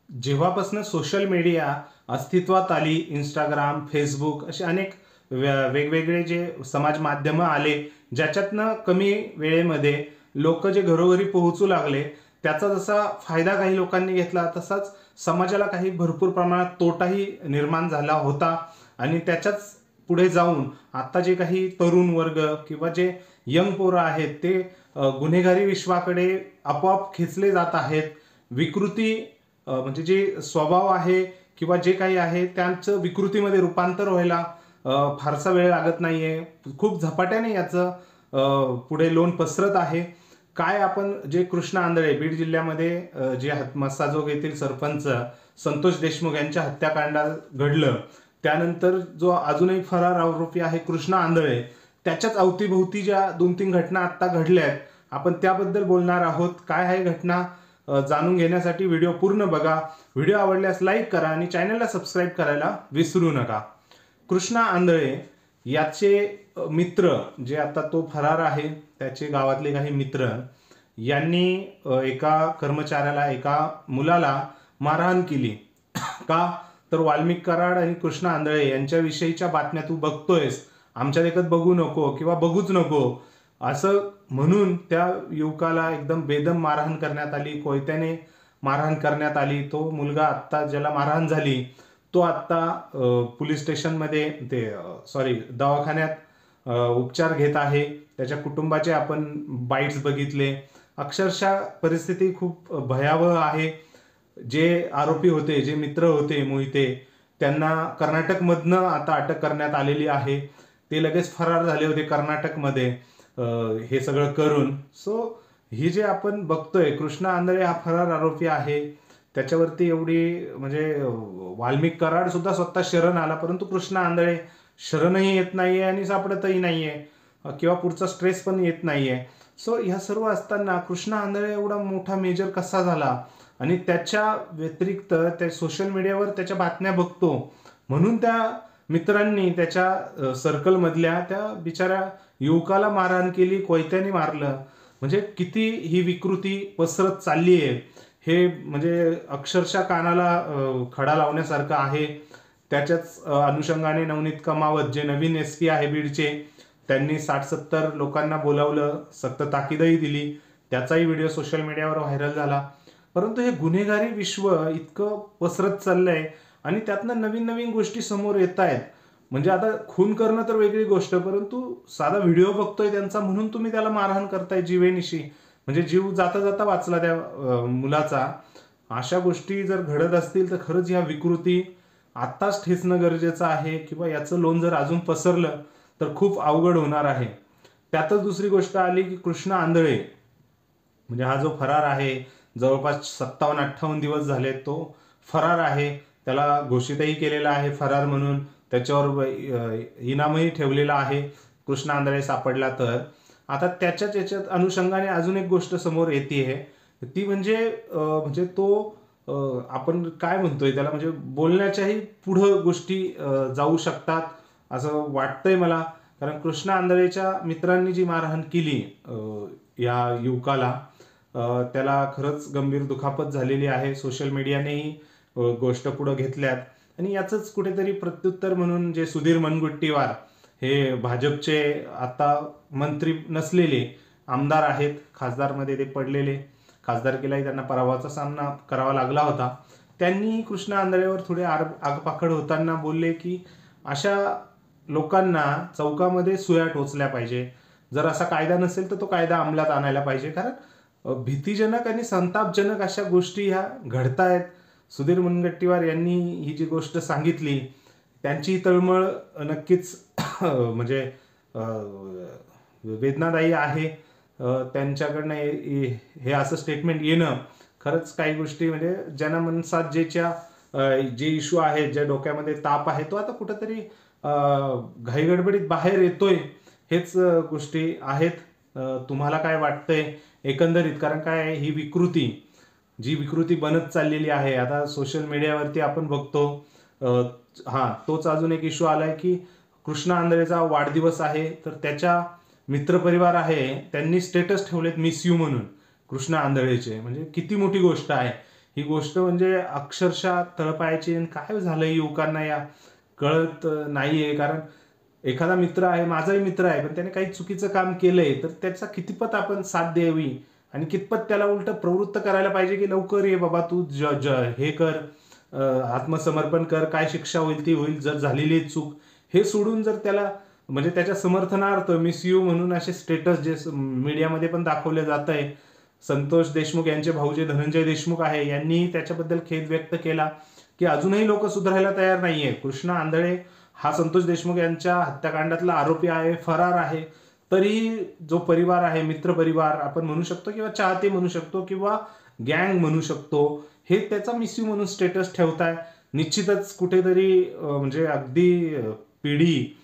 जेव्हापासून social media अस्तित्वात आली, इंस्टाग्राम, फेसबुक असे अनेक वेगवेगळे जे समाज माध्यमं आले, ज्याच्यातनं कमी वेळेमध्ये लोक जे घरोघरी पोहोचू लागले, त्याचा जसा फायदा काही लोकांनी घेतला, तसाच समाजाला काही भरपूर प्रमाणात तोटाही निर्माण झाला होता. आणि त्याच्याच पुढे जाऊन आता जे काही तरुण वर्ग किंवा जे यंग पोरं आहेत ते गुन्हेगारी विश्वाकडे आपोआप खेचले जात आहेत. विकृती म्हणजे जे स्वभाव आहे किंवा जे काही आहे त्यांचं विकृतीमध्ये रूपांतर व्हायला फारसा वेळ लागत नाहीये. खूप झपाट्याने याचं पुढे लोण पसरत आहे. काय आपण जे कृष्णा आंधळे बीड जिल्ह्यामध्ये जे मस्साजोग येथील सरपंच संतोष देशमुख यांच्या हत्याकांड घडलं, त्यानंतर जो अजून एक फरार आरोपी आहे कृष्णा आंधळे, त्याच्याच अवतीभोवती ज्या 2-3 घटना आता घडल्यात, आपण त्याबद्दल बोलणार आहोत. काय आहे घटना जाणून घेण्यासाठी व्हिडिओ पूर्ण बघा. व्हिडिओ आवडल्यास लाईक करा आणि चॅनलला सबस्क्राईब करायला विसरू नका. कृष्णा आंधळे याचे मित्र जे आता तो फरार आहे, त्याचे गावातले काही मित्र यांनी एका कर्मचाऱ्याला, एका मुलाला मारहाण केली. का तर वाल्मिक कराड आणि कृष्णा आंधळे यांच्याविषयीच्या बातम्या तू बघतोयस, आमच्या देखत बघू नको किंवा बघूच नको असं म्हणून त्या युवकाला एकदम बेदम मारहाण करण्यात आली, कोयत्याने मारहाण करण्यात आली. तो मुलगा आत्ता ज्याला मारहाण झाली तो आत्ता पोलीस स्टेशनमध्ये दवाखान्यात उपचार घेत आहे. त्याच्या कुटुंबाचे आपण बाईट्स बघितले. अक्षरशः परिस्थिती खूप भयावह आहे. जे आरोपी होते, जे मित्र होते मोहिते, त्यांना कर्नाटकमधनं आता अटक करण्यात आलेली आहे. ते लगेच फरार झाले होते कर्नाटकमध्ये हे सगळं करून. सो ही जे आपण बघतोय, कृष्णा आंधळे हा फरार आरोपी आहे. त्याच्यावरती एवढी म्हणजे वाल्मिक कराड सुद्धा स्वतः शरण आला, परंतु कृष्णा आंधळे शरणही येत नाहीये आणि सापडतही नाहीये किंवा पुढचा स्ट्रेस पण येत नाहीये. सो ह्या सर्व असताना कृष्णा आंधळे एवढा मोठा मेजर कसा झाला आणि त्याच्या व्यतिरिक्त त्या सोशल मीडियावर त्याच्या बातम्या बघतो म्हणून त्या मित्रांनी त्याच्या सर्कलमधल्या त्या बिचाऱ्या युवकाला मारहाण केली, कोयत्याने मारलं. म्हणजे किती ही विकृती पसरत चालली आहे हे म्हणजे अक्षरशः कानाला खडा लावण्यासारखं आहे. त्याच्याच अनुषंगाने नवनीत कमावत जे नवीन SP आहे बीडचे, त्यांनी 60-70 लोकांना बोलावलं, सक्त ताकीदही दिली. त्याचाही व्हिडिओ सोशल मीडियावर व्हायरल झाला. परंतु हे गुन्हेगारी विश्व इतकं पसरत चाललंय आणि त्यातनं नवीन नवीन गोष्टी समोर येत आहेत. म्हणजे आता खून करणं तर वेगळी गोष्ट, परंतु साधा व्हिडिओ बघतोय त्यांचा म्हणून तुम्ही त्याला मारहाण करताय जीवेनिशी, म्हणजे जीव जाता जाता वाचला त्या मुलाचा. अशा गोष्टी जर घडत असतील तर खरंच ह्या विकृती आत्ताच ठेचणं गरजेचं आहे किंवा याचं लोण जर अजून पसरलं तर खूप अवघड होणार आहे. त्यातच दुसरी गोष्ट आली की कृष्णा आंधळे म्हणजे हा जो फरार आहे, जवळपास 57-58 दिवस झाले तो फरार आहे. त्याला घोषितही केलेला आहे फरार म्हणून, त्याच्यावर इनामही ठेवलेला आहे कृष्णा आंधळे सापडला तर. आता त्याच्याच याच्यात अनुषंगाने अजून एक गोष्ट समोर येते, ती म्हणजे तो आपण काय म्हणतोय त्याला, म्हणजे बोलण्याच्याही पुढं गोष्टी जाऊ शकतात असं वाटतंय मला. कारण कृष्णा आंधळेच्या मित्रांनी जी मारहाण केली या युवकाला, त्याला खरंच गंभीर दुखापत झालेली आहे. सोशल मीडियानेही गोष्ट पुढे घेतल्यात आणि याचंच कुठेतरी प्रत्युत्तर म्हणून जे सुधीर मुनगंटीवार हे भाजपचे आता मंत्री नसलेले आमदार आहेत, खासदारमध्ये ते पडलेले, खासदारकीलाही त्यांना पराभवाचा सामना करावा लागला होता, त्यांनी कृष्णा आंधळेवर थोडे आगपाखड होताना बोलले की अशा लोकांना चौकामध्ये सुया टोचल्या पाहिजे. जर असा कायदा नसेल तर तो कायदा अंमलात आणायला पाहिजे. कारण भीतीजनक आणि संतापजनक अशा गोष्टी ह्या घडतायत. सुधीर मुनगंटीवार यांनी ही जी गोष्ट सांगितली त्यांची तळमळ नक्कीच म्हणजे वेदनादायी आहे. त्यांच्याकडनं हे असं स्टेटमेंट येणं खरंच काही गोष्टी म्हणजे जनमनसात जे इश्यू आहे, ज्या डोक्यामध्ये ताप आहे, तो आता कुठंतरी घाईगडबडीत बाहेर येतोय. हेच गोष्टी आहेत. तुम्हाला काय वाटतंय एकंदरीत? कारण काय ही विकृती बनत चाललेली आहे आता सोशल मीडियावरती आपण बघतो. तोच अजून एक इश्यू आलाय की कृष्णा आंधळेचा वाढदिवस आहे तर त्याच्या मित्रपरिवार आहे त्यांनी स्टेटस ठेवलेत मिस यू म्हणून कृष्णा आंधळेचे. म्हणजे किती मोठी गोष्ट आहे ही गोष्ट म्हणजे अक्षरशः तळपायाची. आणि काय झालंय युवकांना या कळत नाहीये. कारण एखादा मित्र आहे, माझाही मित्र आहे, पण त्याने काही चुकीचं काम केलंय तर त्याचा कितपत आपण साथ द्यावी आणि कितपत त्याला उलट प्रवृत्त करायला पाहिजे की लवकर ये बाबा, तू हे कर, आत्मसमर्पण कर, काय शिक्षा होईल ती होईल, जर झालेली चूक हे सोडून जर त्याला म्हणजे त्याच्या समर्थनार्थ मिस यू म्हणून असे स्टेटस जे मीडियामध्ये पण दाखवले जात आहे. संतोष देशमुख यांचे भाऊ जे धनंजय देशमुख आहे यांनी त्याच्याबद्दल खेद व्यक्त केला की अजूनही लोक सुधारायला तयार नाहीये. कृष्णा आंधळे हा संतोष देशमुख यांच्या हत्याकांडातला आरोपी आहे, फरार आहे, तरी जो परिवार आहे, मित्र परिवार आपण म्हणू शकतो किंवा चाहते म्हणू शकतो किंवा गँग म्हणू शकतो, हे त्याचा मिसयू म्हणून स्टेटस ठेवताय. निश्चितच कुठेतरी म्हणजे अगदी पिढी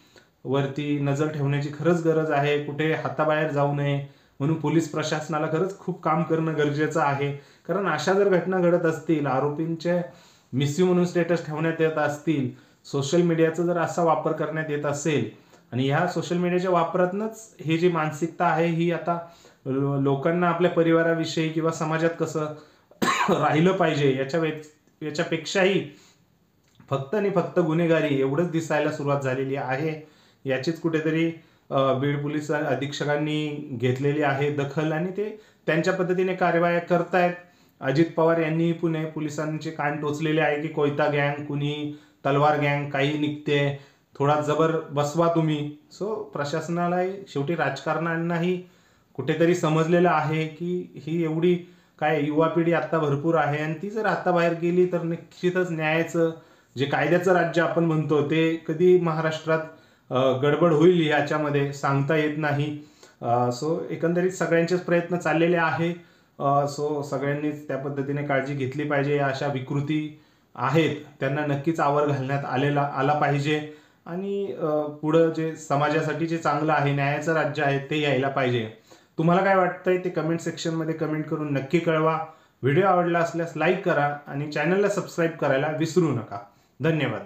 वरती नजर ठेवण्याची खरंच गरज आहे. कुठे हाताबाहेर जाऊ नये म्हणून पोलीस प्रशासनाला खरंच खूप काम करणं गरजेचं आहे. कारण अशा जर घटना घडत असतील, आरोपींचे मिसयू म्हणून स्टेटस ठेवण्यात येत असतील, सोशल मीडियाचा जर असा वापर करण्यात येत असेल आणि ह्या सोशल मीडियाच्या वापरातनंच ही जी मानसिकता आहे ही आता लोकांना आपल्या परिवाराविषयी किंवा समाजात कसं राहिलं पाहिजे याच्यापेक्षाही फक्त आणि फक्त गुन्हेगारी एवढंच दिसायला सुरुवात झालेली आहे. याचीच कुठेतरी बीड पोलीस अधीक्षकांनी घेतलेली आहे दखल आणि ते त्यांच्या पद्धतीने कार्यवाही करतायत. अजित पवार यांनी पुणे पोलिसांचे कान टोचलेले आहे की कोयता गँग, कुणी तलवार गँग काही निघते, थोडा जबर बसवा तुम्ही. सो प्रशासनाला शेवटी राजकारण्यांनाही कुठेतरी समजलेलं आहे की ही एवढी काय युवा पिढी आता भरपूर आहे आणि ती जर आता बाहेर गेली तर निश्चितच न्यायाचं जे कायद्याचं राज्य आपण म्हणतो ते कधी महाराष्ट्रात गडबड होईल याच्यामध्ये सांगता येत नाही. सो एकंदरीत सगळ्यांचेच प्रयत्न चाललेले आहे. सो सगळ्यांनीच त्या पद्धतीने काळजी घेतली पाहिजे. अशा विकृती आहेत त्यांना नक्कीच आवर घालण्यात आला पाहिजे आणि पुढं जे समाजासाठी जे चांगलं आहे, न्यायाचं राज्य आहे ते यायला पाहिजे. तुम्हाला काय वाटतंय ते कमेंट सेक्शनमध्ये कमेंट करून नक्की कळवा. व्हिडिओ आवडला असल्यास लाईक करा आणि चॅनलला सबस्क्राईब करायला विसरू नका. धन्यवाद.